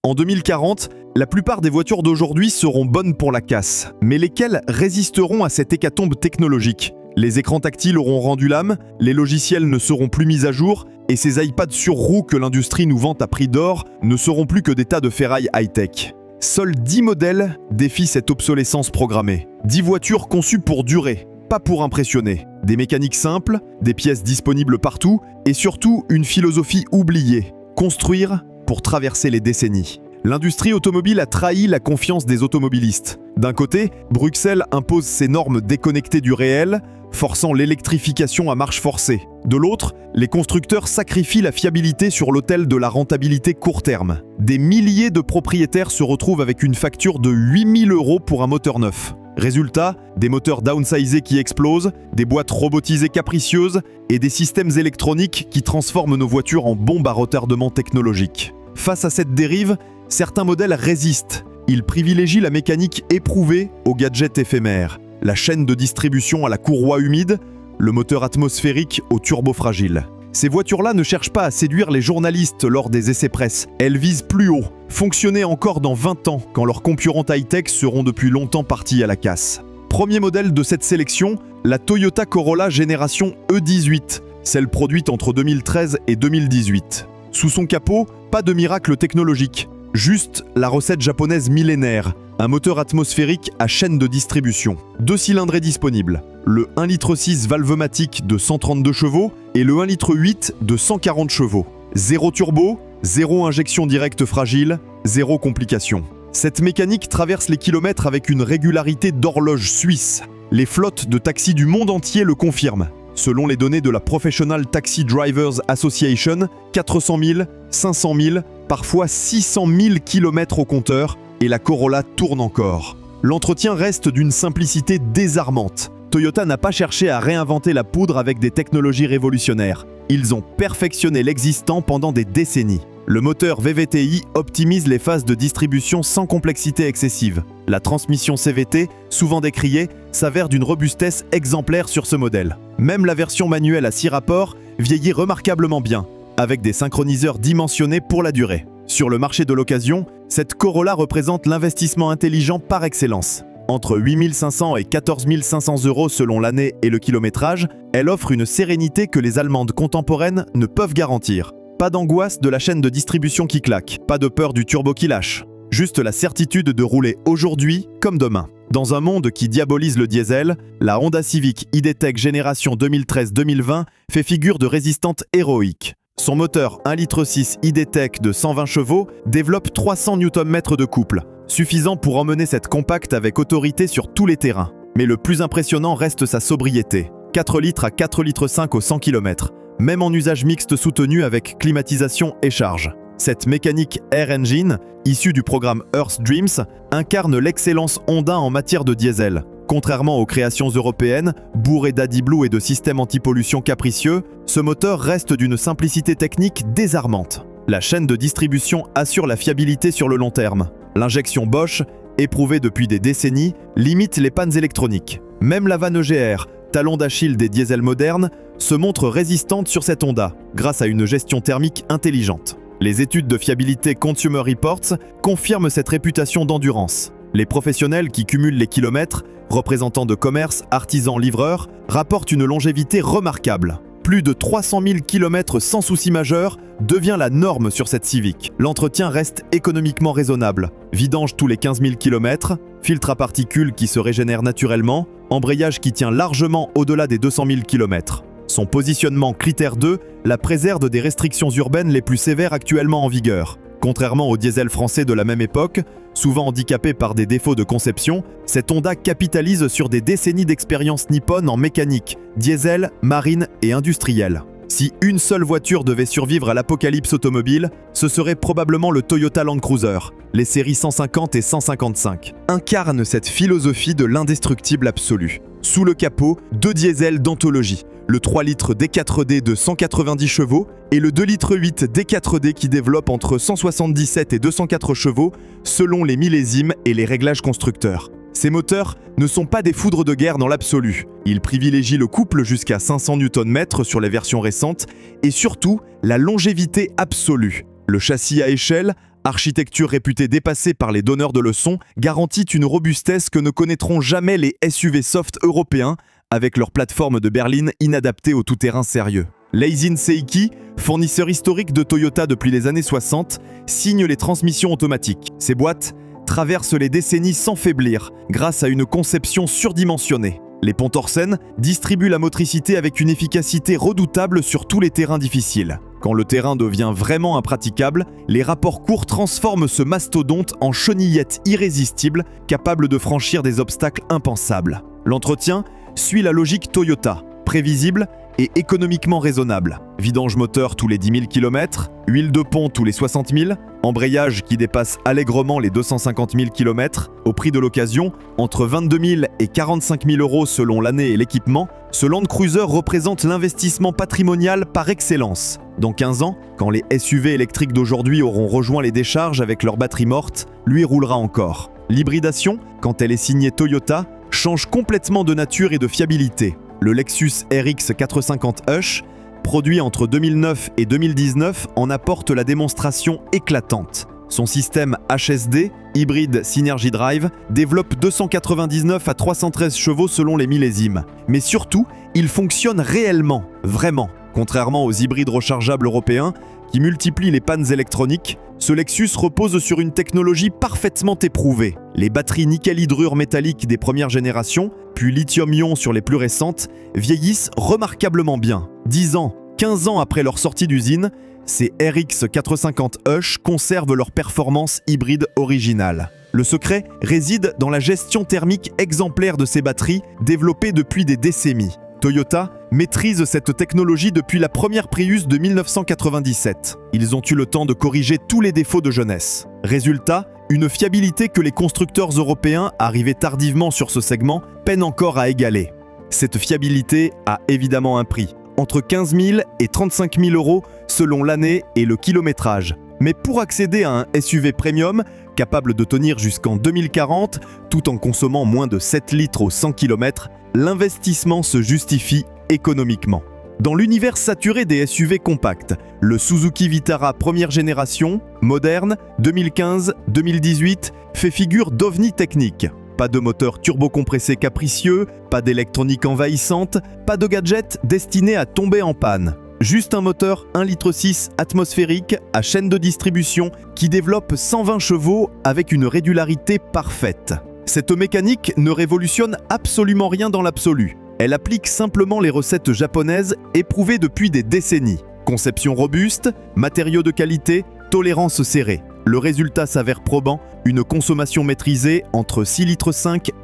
En 2040, la plupart des voitures d'aujourd'hui seront bonnes pour la casse. Mais lesquelles résisteront à cette hécatombe technologique? Les écrans tactiles auront rendu l'âme, les logiciels ne seront plus mis à jour, et ces iPads sur roues que l'industrie nous vante à prix d'or ne seront plus que des tas de ferraille high-tech. Seuls 10 modèles défient cette obsolescence programmée. 10 voitures conçues pour durer, pas pour impressionner. Des mécaniques simples, des pièces disponibles partout, et surtout une philosophie oubliée. Construire pour traverser les décennies. L'industrie automobile a trahi la confiance des automobilistes. D'un côté, Bruxelles impose ses normes déconnectées du réel, forçant l'électrification à marche forcée. De l'autre, les constructeurs sacrifient la fiabilité sur l'autel de la rentabilité court terme. Des milliers de propriétaires se retrouvent avec une facture de 8 000 € pour un moteur neuf. Résultat, des moteurs downsizés qui explosent, des boîtes robotisées capricieuses et des systèmes électroniques qui transforment nos voitures en bombes à retardement technologique. Face à cette dérive, certains modèles résistent. Ils privilégient la mécanique éprouvée aux gadgets éphémères, la chaîne de distribution à la courroie humide, le moteur atmosphérique au turbo fragile. Ces voitures-là ne cherchent pas à séduire les journalistes lors des essais presse. Elles visent plus haut, fonctionner encore dans 20 ans quand leurs concurrentes high-tech seront depuis longtemps parties à la casse. Premier modèle de cette sélection, la Toyota Corolla génération E18, celle produite entre 2013 et 2018. Sous son capot, pas de miracle technologique, juste la recette japonaise millénaire, un moteur atmosphérique à chaîne de distribution. 2 cylindrés disponibles, le 1,6 litre valvematique de 132 chevaux et le 1,8 litre de 140 chevaux. Zéro turbo, zéro injection directe fragile, zéro complication. Cette mécanique traverse les kilomètres avec une régularité d'horloge suisse. Les flottes de taxis du monde entier le confirment. Selon les données de la Professional Taxi Drivers Association, 400 000, 500 000, parfois 600 000 km au compteur, et la Corolla tourne encore. L'entretien reste d'une simplicité désarmante. Toyota n'a pas cherché à réinventer la poudre avec des technologies révolutionnaires. Ils ont perfectionné l'existant pendant des décennies. Le moteur VVTi optimise les phases de distribution sans complexité excessive. La transmission CVT, souvent décriée, s'avère d'une robustesse exemplaire sur ce modèle. Même la version manuelle à 6 rapports vieillit remarquablement bien, avec des synchroniseurs dimensionnés pour la durée. Sur le marché de l'occasion, cette Corolla représente l'investissement intelligent par excellence. Entre 8 500 et 14 500 € selon l'année et le kilométrage, elle offre une sérénité que les Allemandes contemporaines ne peuvent garantir. Pas d'angoisse de la chaîne de distribution qui claque, pas de peur du turbo qui lâche. Juste la certitude de rouler aujourd'hui comme demain. Dans un monde qui diabolise le diesel, la Honda Civic ID-Tech génération 2013-2020 fait figure de résistante héroïque. Son moteur 1,6 litre ID-Tech de 120 chevaux développe 300 Nm de couple, suffisant pour emmener cette compacte avec autorité sur tous les terrains. Mais le plus impressionnant reste sa sobriété. 4 litres à 4,5 litres au 100 km, même en usage mixte soutenu avec climatisation et charge. Cette mécanique Air Engine, issue du programme Earth Dreams, incarne l'excellence Honda en matière de diesel. Contrairement aux créations européennes, bourrées d'AdBlue et de systèmes anti-pollution capricieux, ce moteur reste d'une simplicité technique désarmante. La chaîne de distribution assure la fiabilité sur le long terme. L'injection Bosch, éprouvée depuis des décennies, limite les pannes électroniques. Même la vanne EGR, talon d'Achille des diesels modernes, se montre résistante sur cette Honda, grâce à une gestion thermique intelligente. Les études de fiabilité Consumer Reports confirment cette réputation d'endurance. Les professionnels qui cumulent les kilomètres, représentants de commerce, artisans, livreurs, rapportent une longévité remarquable. Plus de 300 000 km sans souci majeur devient la norme sur cette Civic. L'entretien reste économiquement raisonnable. Vidange tous les 15 000 km, filtre à particules qui se régénère naturellement, embrayage qui tient largement au-delà des 200 000 km. Son positionnement critère 2 la préserve des restrictions urbaines les plus sévères actuellement en vigueur. Contrairement au diesel français de la même époque, souvent handicapé par des défauts de conception, cette Honda capitalise sur des décennies d'expérience nippone en mécanique, diesel, marine et industrielle. Si une seule voiture devait survivre à l'apocalypse automobile, ce serait probablement le Toyota Land Cruiser. Les séries 150 et 155 incarnent cette philosophie de l'indestructible absolu. Sous le capot, 2 diesels d'anthologie, le 3 litres D4D de 190 chevaux et le 2 litres 8 D4D qui développe entre 177 et 204 chevaux selon les millésimes et les réglages constructeurs. Ces moteurs ne sont pas des foudres de guerre dans l'absolu. Ils privilégient le couple jusqu'à 500 Nm sur les versions récentes et surtout la longévité absolue. Le châssis à échelle Architecture réputée dépassée par les donneurs de leçons, garantit une robustesse que ne connaîtront jamais les SUV soft européens, avec leur plateforme de berline inadaptée au tout-terrain sérieux. Laisin Seiki, fournisseur historique de Toyota depuis les années 60, signe les transmissions automatiques. Ces boîtes traversent les décennies sans faiblir, grâce à une conception surdimensionnée. Les Pontorsen distribuent la motricité avec une efficacité redoutable sur tous les terrains difficiles. Quand le terrain devient vraiment impraticable, les rapports courts transforment ce mastodonte en chenillette irrésistible, capable de franchir des obstacles impensables. L'entretien suit la logique Toyota, prévisible et économiquement raisonnable. Vidange moteur tous les 10 000 km, huile de pont tous les 60 000, embrayage qui dépasse allègrement les 250 000 km, au prix de l'occasion, entre 22 000 et 45 000 euros selon l'année et l'équipement, ce Land Cruiser représente l'investissement patrimonial par excellence. Dans 15 ans, quand les SUV électriques d'aujourd'hui auront rejoint les décharges avec leur batterie morte, lui roulera encore. L'hybridation, quand elle est signée Toyota, change complètement de nature et de fiabilité. Le Lexus RX 450 Hush, produit entre 2009 et 2019, en apporte la démonstration éclatante. Son système HSD, hybride Synergy Drive, développe 299 à 313 chevaux selon les millésimes. Mais surtout, il fonctionne réellement, vraiment. Contrairement aux hybrides rechargeables européens, qui multiplient les pannes électroniques, ce Lexus repose sur une technologie parfaitement éprouvée. Les batteries nickel-hydrure métallique des premières générations, puis lithium-ion sur les plus récentes, vieillissent remarquablement bien. 10 ans, 15 ans après leur sortie d'usine, ces RX 450 Hush conservent leur performance hybride originale. Le secret réside dans la gestion thermique exemplaire de ces batteries, développées depuis des décennies. Toyota maîtrise cette technologie depuis la première Prius de 1997. Ils ont eu le temps de corriger tous les défauts de jeunesse. Résultat, une fiabilité que les constructeurs européens, arrivés tardivement sur ce segment, peinent encore à égaler. Cette fiabilité a évidemment un prix, entre 15 000 et 35 000 euros selon l'année et le kilométrage. Mais pour accéder à un SUV premium, capable de tenir jusqu'en 2040, tout en consommant moins de 7 litres au 100 km, l'investissement se justifie économiquement. Dans l'univers saturé des SUV compacts, le Suzuki Vitara première génération, moderne, 2015-2018, fait figure d'ovni technique. Pas de moteur turbocompressé capricieux, pas d'électronique envahissante, pas de gadget destiné à tomber en panne. Juste un moteur 1,6 litre atmosphérique à chaîne de distribution qui développe 120 chevaux avec une régularité parfaite. Cette mécanique ne révolutionne absolument rien dans l'absolu. Elle applique simplement les recettes japonaises éprouvées depuis des décennies. Conception robuste, matériaux de qualité, tolérance serrée. Le résultat s'avère probant, une consommation maîtrisée entre 6,5 litres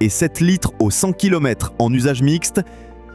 et 7 litres au 100 km en usage mixte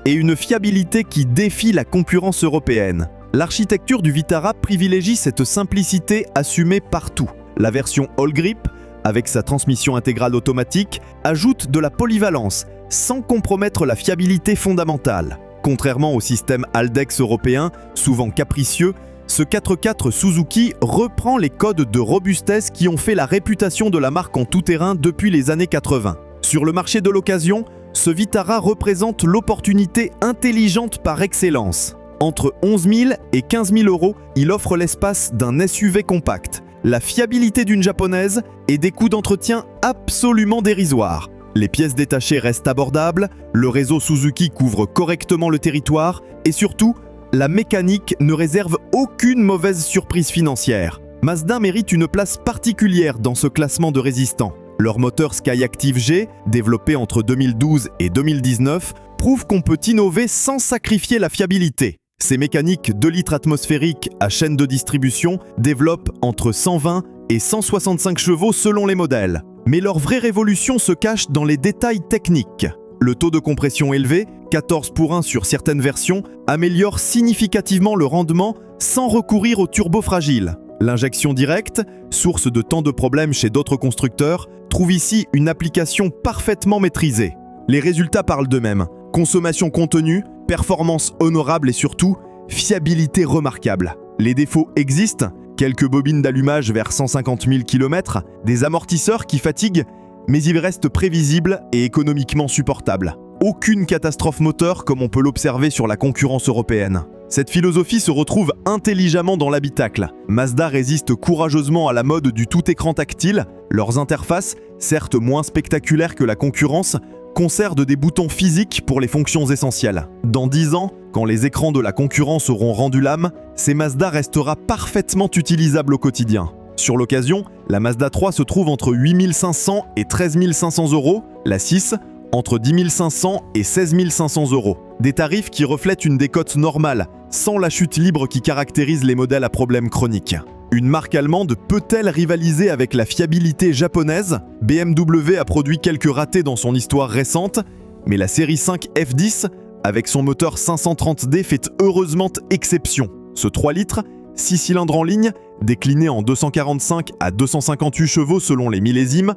et une fiabilité qui défie la concurrence européenne. L'architecture du Vitara privilégie cette simplicité assumée partout. La version All Grip, avec sa transmission intégrale automatique, ajoute de la polyvalence, sans compromettre la fiabilité fondamentale. Contrairement au système Haldex européen, souvent capricieux, ce 4x4 Suzuki reprend les codes de robustesse qui ont fait la réputation de la marque en tout-terrain depuis les années 80. Sur le marché de l'occasion, ce Vitara représente l'opportunité intelligente par excellence. Entre 11 000 et 15 000 euros, il offre l'espace d'un SUV compact, la fiabilité d'une japonaise et des coûts d'entretien absolument dérisoires. Les pièces détachées restent abordables, le réseau Suzuki couvre correctement le territoire et surtout, la mécanique ne réserve aucune mauvaise surprise financière. Mazda mérite une place particulière dans ce classement de résistants. Leur moteur Skyactiv G, développé entre 2012 et 2019, prouve qu'on peut innover sans sacrifier la fiabilité. Ces mécaniques 2 litres atmosphériques à chaîne de distribution développent entre 120 et 165 chevaux selon les modèles. Mais leur vraie révolution se cache dans les détails techniques. Le taux de compression élevé, 14:1 sur certaines versions, améliore significativement le rendement sans recourir au turbo fragile. L'injection directe, source de tant de problèmes chez d'autres constructeurs, trouve ici une application parfaitement maîtrisée. Les résultats parlent d'eux-mêmes. Consommation contenue, performance honorable et surtout, fiabilité remarquable. Les défauts existent, quelques bobines d'allumage vers 150 000 km, des amortisseurs qui fatiguent, mais ils restent prévisibles et économiquement supportables. Aucune catastrophe moteur comme on peut l'observer sur la concurrence européenne. Cette philosophie se retrouve intelligemment dans l'habitacle. Mazda résiste courageusement à la mode du tout-écran tactile. Leurs interfaces, certes moins spectaculaires que la concurrence, conservent des boutons physiques pour les fonctions essentielles. Dans 10 ans, quand les écrans de la concurrence auront rendu l'âme, ces Mazda restera parfaitement utilisable au quotidien. Sur l'occasion, la Mazda 3 se trouve entre 8 500 et 13 500 €, la 6 entre 10 500 et 16 500 €. Des tarifs qui reflètent une décote normale, sans la chute libre qui caractérise les modèles à problèmes chroniques. Une marque allemande peut-elle rivaliser avec la fiabilité japonaise ? BMW a produit quelques ratés dans son histoire récente, mais la série 5 F10, avec son moteur 530D, fait heureusement exception. Ce 3 litres, 6 cylindres en ligne, décliné en 245 à 258 chevaux selon les millésimes,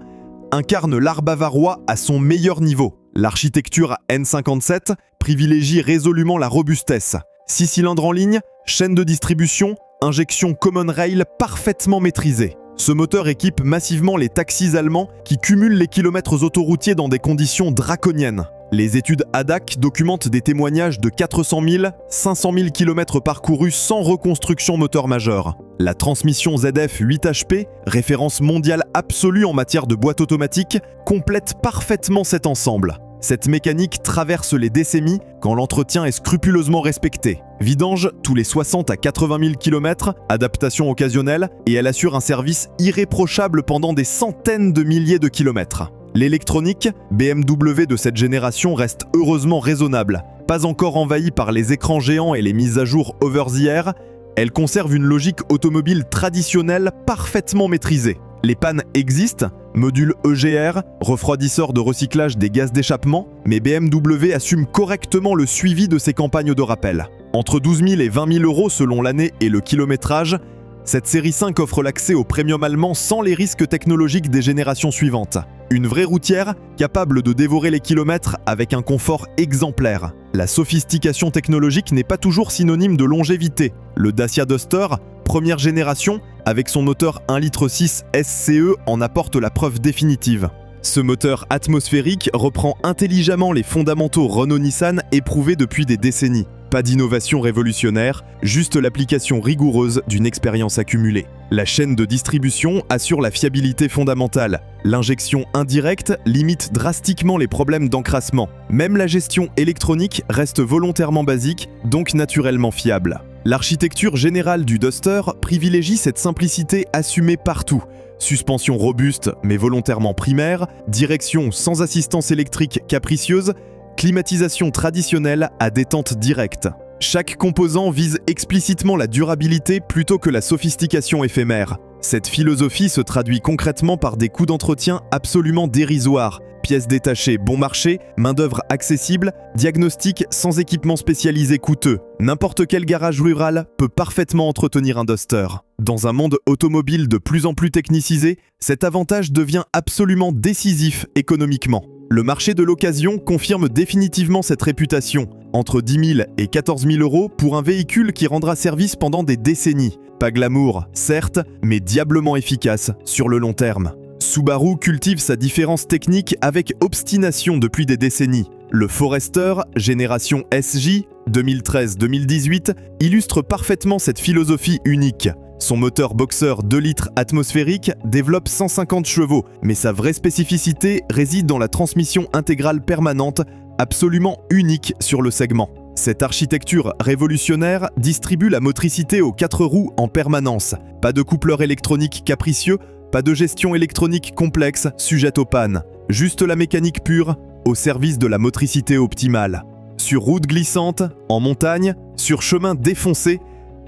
incarne l'art bavarois à son meilleur niveau. L'architecture N57 privilégie résolument la robustesse. 6 cylindres en ligne, chaîne de distribution, injection Common Rail parfaitement maîtrisée. Ce moteur équipe massivement les taxis allemands qui cumulent les kilomètres autoroutiers dans des conditions draconiennes. Les études ADAC documentent des témoignages de 400 000, 500 000 km parcourus sans reconstruction moteur majeure. La transmission ZF 8 HP, référence mondiale absolue en matière de boîte automatique, complète parfaitement cet ensemble. Cette mécanique traverse les décennies quand l'entretien est scrupuleusement respecté. Vidange tous les 60 à 80 000 km, adaptation occasionnelle, et elle assure un service irréprochable pendant des centaines de milliers de kilomètres. L'électronique, BMW de cette génération reste heureusement raisonnable. Pas encore envahie par les écrans géants et les mises à jour over-the-air, elle conserve une logique automobile traditionnelle parfaitement maîtrisée. Les pannes existent, module EGR, refroidisseur de recyclage des gaz d'échappement, mais BMW assume correctement le suivi de ses campagnes de rappel. Entre 12 000 et 20 000 € selon l'année et le kilométrage, cette série 5 offre l'accès au premium allemand sans les risques technologiques des générations suivantes. Une vraie routière capable de dévorer les kilomètres avec un confort exemplaire. La sophistication technologique n'est pas toujours synonyme de longévité. Le Dacia Duster, première génération, avec son moteur 1,6 litre SCE en apporte la preuve définitive. Ce moteur atmosphérique reprend intelligemment les fondamentaux Renault-Nissan éprouvés depuis des décennies. Pas d'innovation révolutionnaire, juste l'application rigoureuse d'une expérience accumulée. La chaîne de distribution assure la fiabilité fondamentale. L'injection indirecte limite drastiquement les problèmes d'encrassement. Même la gestion électronique reste volontairement basique, donc naturellement fiable. L'architecture générale du Duster privilégie cette simplicité assumée partout. Suspension robuste mais volontairement primaire, direction sans assistance électrique capricieuse, climatisation traditionnelle à détente directe. Chaque composant vise explicitement la durabilité plutôt que la sophistication éphémère. Cette philosophie se traduit concrètement par des coûts d'entretien absolument dérisoires, pièces détachées bon marché, main-d'œuvre accessible, diagnostic sans équipement spécialisé coûteux. N'importe quel garage rural peut parfaitement entretenir un Duster. Dans un monde automobile de plus en plus technicisé, cet avantage devient absolument décisif économiquement. Le marché de l'occasion confirme définitivement cette réputation, entre 10 000 et 14 000 € pour un véhicule qui rendra service pendant des décennies. Pas glamour, certes, mais diablement efficace sur le long terme. Subaru cultive sa différence technique avec obstination depuis des décennies. Le Forester, génération SJ, 2013-2018, illustre parfaitement cette philosophie unique. Son moteur Boxer 2 litres atmosphérique développe 150 chevaux, mais sa vraie spécificité réside dans la transmission intégrale permanente, absolument unique sur le segment. Cette architecture révolutionnaire distribue la motricité aux 4 roues en permanence. Pas de coupleur électronique capricieux, pas de gestion électronique complexe sujette aux pannes. Juste la mécanique pure, au service de la motricité optimale. Sur route glissante, en montagne, sur chemin défoncé,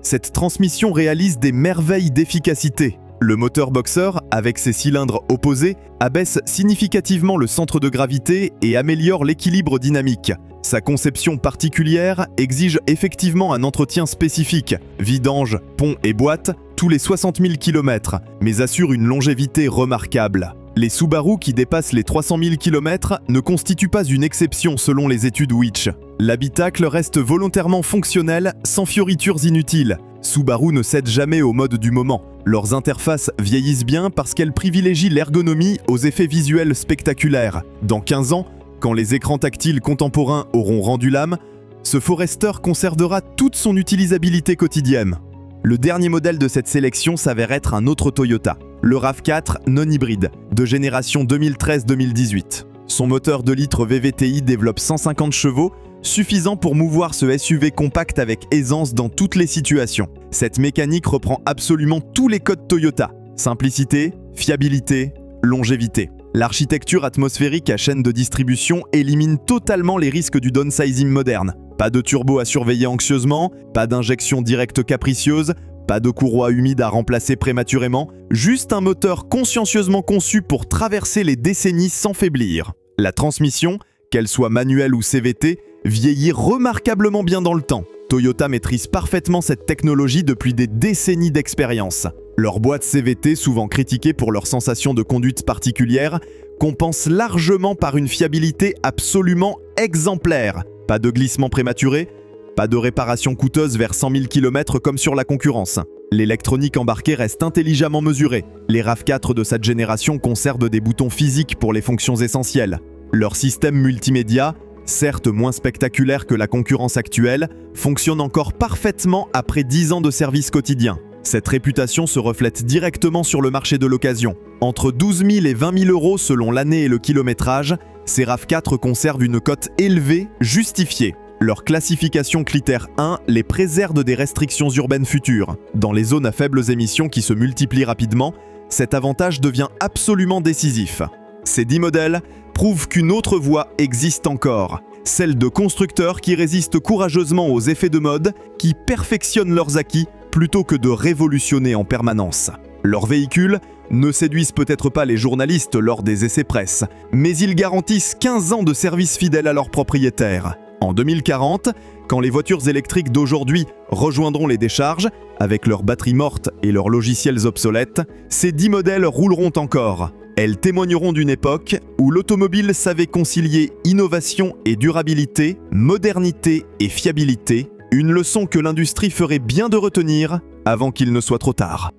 cette transmission réalise des merveilles d'efficacité. Le moteur Boxer, avec ses cylindres opposés, abaisse significativement le centre de gravité et améliore l'équilibre dynamique. Sa conception particulière exige effectivement un entretien spécifique, vidange, pont et boîte, tous les 60 000 km, mais assure une longévité remarquable. Les Subaru qui dépassent les 300 000 km ne constituent pas une exception selon les études Which. L'habitacle reste volontairement fonctionnel, sans fioritures inutiles. Subaru ne cède jamais au mode du moment. Leurs interfaces vieillissent bien parce qu'elles privilégient l'ergonomie aux effets visuels spectaculaires. Dans 15 ans, quand les écrans tactiles contemporains auront rendu l'âme, ce Forester conservera toute son utilisabilité quotidienne. Le dernier modèle de cette sélection s'avère être un autre Toyota, le RAV4 non-hybride, de génération 2013-2018. Son moteur 2 litres VVTi développe 150 chevaux, suffisant pour mouvoir ce SUV compact avec aisance dans toutes les situations. Cette mécanique reprend absolument tous les codes Toyota. Simplicité, fiabilité, longévité. L'architecture atmosphérique à chaîne de distribution élimine totalement les risques du downsizing moderne. Pas de turbo à surveiller anxieusement, pas d'injection directe capricieuse, pas de courroie humide à remplacer prématurément, juste un moteur consciencieusement conçu pour traverser les décennies sans faiblir. La transmission, qu'elle soit manuelle ou CVT, vieillit remarquablement bien dans le temps. Toyota maîtrise parfaitement cette technologie depuis des décennies d'expérience. Leur boîte CVT, souvent critiquée pour leur sensation de conduite particulière, compense largement par une fiabilité absolument exemplaire. Pas de glissement prématuré, pas de réparation coûteuse vers 100 000 km comme sur la concurrence. L'électronique embarquée reste intelligemment mesurée. Les RAV4 de cette génération conservent des boutons physiques pour les fonctions essentielles. Leur système multimédia, certes moins spectaculaire que la concurrence actuelle, fonctionne encore parfaitement après 10 ans de service quotidien. Cette réputation se reflète directement sur le marché de l'occasion. Entre 12 000 et 20 000 euros selon l'année et le kilométrage, ces RAV4 conservent une cote élevée, justifiée. Leur classification critère 1 les préserve des restrictions urbaines futures. Dans les zones à faibles émissions qui se multiplient rapidement, cet avantage devient absolument décisif. Ces 10 modèles prouvent qu'une autre voie existe encore, celle de constructeurs qui résistent courageusement aux effets de mode, qui perfectionnent leurs acquis plutôt que de révolutionner en permanence. Leurs véhicules ne séduisent peut-être pas les journalistes lors des essais presse, mais ils garantissent 15 ans de service fidèle à leurs propriétaires. En 2040, quand les voitures électriques d'aujourd'hui rejoindront les décharges, avec leurs batteries mortes et leurs logiciels obsolètes, ces 10 modèles rouleront encore. Elles témoigneront d'une époque où l'automobile savait concilier innovation et durabilité, modernité et fiabilité, une leçon que l'industrie ferait bien de retenir avant qu'il ne soit trop tard.